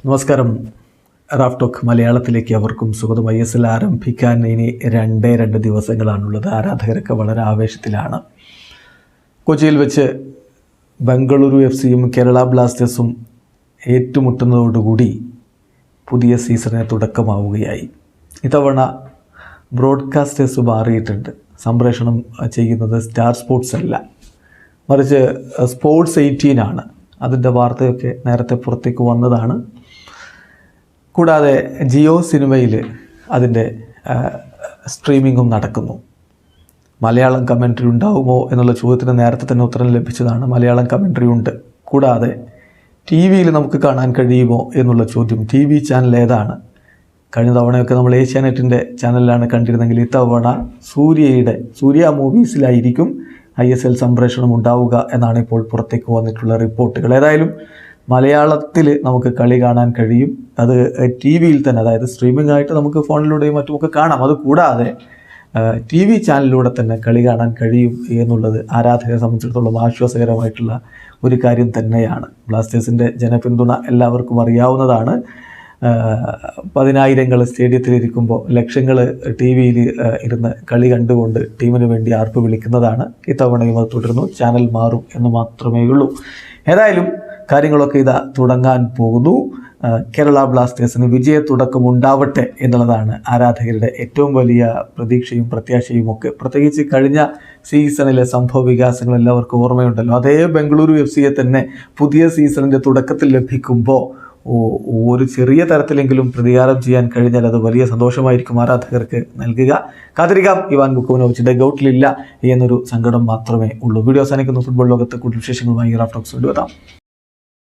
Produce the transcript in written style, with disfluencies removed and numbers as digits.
നമസ്കാരം. Raf talk മലയാളത്തിലേക്ക് അവർക്കും സ്വാഗതം. ISL ആരംഭിക്കാൻ ഇനി 2 ദിവസങ്ങളാണുള്ളത്. ആരാധകരൊക്കെ വളരെ ആവേശത്തിലാണ്. കൊച്ചിയിൽ വെച്ച് ബംഗളൂരു FCയും കേരള ബ്ലാസ്റ്റേഴ്സും ഏറ്റുമുട്ടുന്നതോടുകൂടി പുതിയ സീസണിന് തുടക്കമാവുകയായി. ഇത്തവണ ബ്രോഡ്കാസ്റ്റേഴ്സ് മാറിയിട്ടുണ്ട്. സംപ്രേഷണം ചെയ്യുന്നത് സ്റ്റാർ സ്പോർട്സ് അല്ല, മറിച്ച് സ്പോർട്സ് 18 ആണ്. അതിൻ്റെ വാർത്തയൊക്കെ നേരത്തെ പുറത്തേക്ക് വന്നതാണ്. കൂടാതെ ജിയോ സിനിമയിൽ അതിൻ്റെ സ്ട്രീമിങ്ങും നടക്കുന്നു. മലയാളം കമൻട്രി ഉണ്ടാവുമോ എന്നുള്ള ചോദ്യത്തിന് നേരത്തെ തന്നെ ഉത്തരം ലഭിച്ചതാണ്. മലയാളം കമൻട്രി ഉണ്ട്. കൂടാതെ TV-യിൽ നമുക്ക് കാണാൻ കഴിയുമോ എന്നുള്ള ചോദ്യം, TV ചാനൽ ഏതാണ്? കഴിഞ്ഞ തവണയൊക്കെ നമ്മൾ ഏഷ്യാനെറ്റിൻ്റെ ചാനലിലാണ് കണ്ടിരുന്നെങ്കിൽ ഇത്തവണ സൂര്യ മൂവീസിലായിരിക്കും ISL സംപ്രേഷണം ഉണ്ടാവുക എന്നാണ് ഇപ്പോൾ പുറത്തേക്ക് വന്നിട്ടുള്ള റിപ്പോർട്ടുകൾ. ഏതായാലും മലയാളത്തിൽ നമുക്ക് കളി കാണാൻ കഴിയും. അത് TV-യിൽ തന്നെ, അതായത് സ്ട്രീമിംഗ് ആയിട്ട് നമുക്ക് ഫോണിലൂടെയും മറ്റുമൊക്കെ കാണാം. അതുകൂടാതെ TV ചാനലിലൂടെ തന്നെ കളി കാണാൻ കഴിയും എന്നുള്ളത് ആരാധകരെ സംബന്ധിച്ചിടത്തോളം ആശ്വാസകരമായിട്ടുള്ള ഒരു കാര്യം തന്നെയാണ്. ബ്ലാസ്റ്റേഴ്സിൻ്റെ ജനപിന്തുണ എല്ലാവർക്കും അറിയാവുന്നതാണ്. 10,000 സ്റ്റേഡിയത്തിലിരിക്കുമ്പോൾ ലക്ഷങ്ങൾ TV-യിൽ ഇരുന്ന് കളി കണ്ടുകൊണ്ട് ടീമിന് വേണ്ടി ആർപ്പ് വിളിക്കുന്നതാണ്. ഇത്തവണയും അത് തുടരുന്നു. ചാനൽ മാറും എന്ന് മാത്രമേ ഉള്ളൂ. ഏതായാലും കാര്യങ്ങളൊക്കെ ഇതാ തുടങ്ങാൻ പോകുന്നു. കേരള ബ്ലാസ്റ്റേഴ്സിന് വിജയത്തുടക്കം ഉണ്ടാവട്ടെ എന്നുള്ളതാണ് ആരാധകരുടെ ഏറ്റവും വലിയ പ്രതീക്ഷയും പ്രത്യാശയും ഒക്കെ. പ്രത്യേകിച്ച് കഴിഞ്ഞ സീസണിലെ സംഭവ വികാസങ്ങൾ എല്ലാവർക്കും ഓർമ്മയുണ്ടല്ലോ. അതേ ബംഗളൂരു FCയെ തന്നെ പുതിയ സീസണിൻ്റെ തുടക്കത്തിൽ ലഭിക്കുമ്പോൾ ഒരു ചെറിയ തരത്തിലെങ്കിലും പ്രതികാരം ചെയ്യാൻ കഴിഞ്ഞാൽ അത് വലിയ സന്തോഷമായിരിക്കും ആരാധകർക്ക് നൽകുക. കാത്തിരിക്കാം. ഇവാൻ ബുക്കോവിനോവിച്ച് ഡഗ്ഔട്ടിലില്ല എന്നൊരു സങ്കടം മാത്രമേ ഉള്ളൂ. വീഡിയോ അവസാനിക്കുന്നു. ഫുട്ബോൾ ലോകത്തെ കൂടുതൽ വിശേഷങ്ങളുമായി റാഫ് ടോക്സ് കൊണ്ടുവരാം.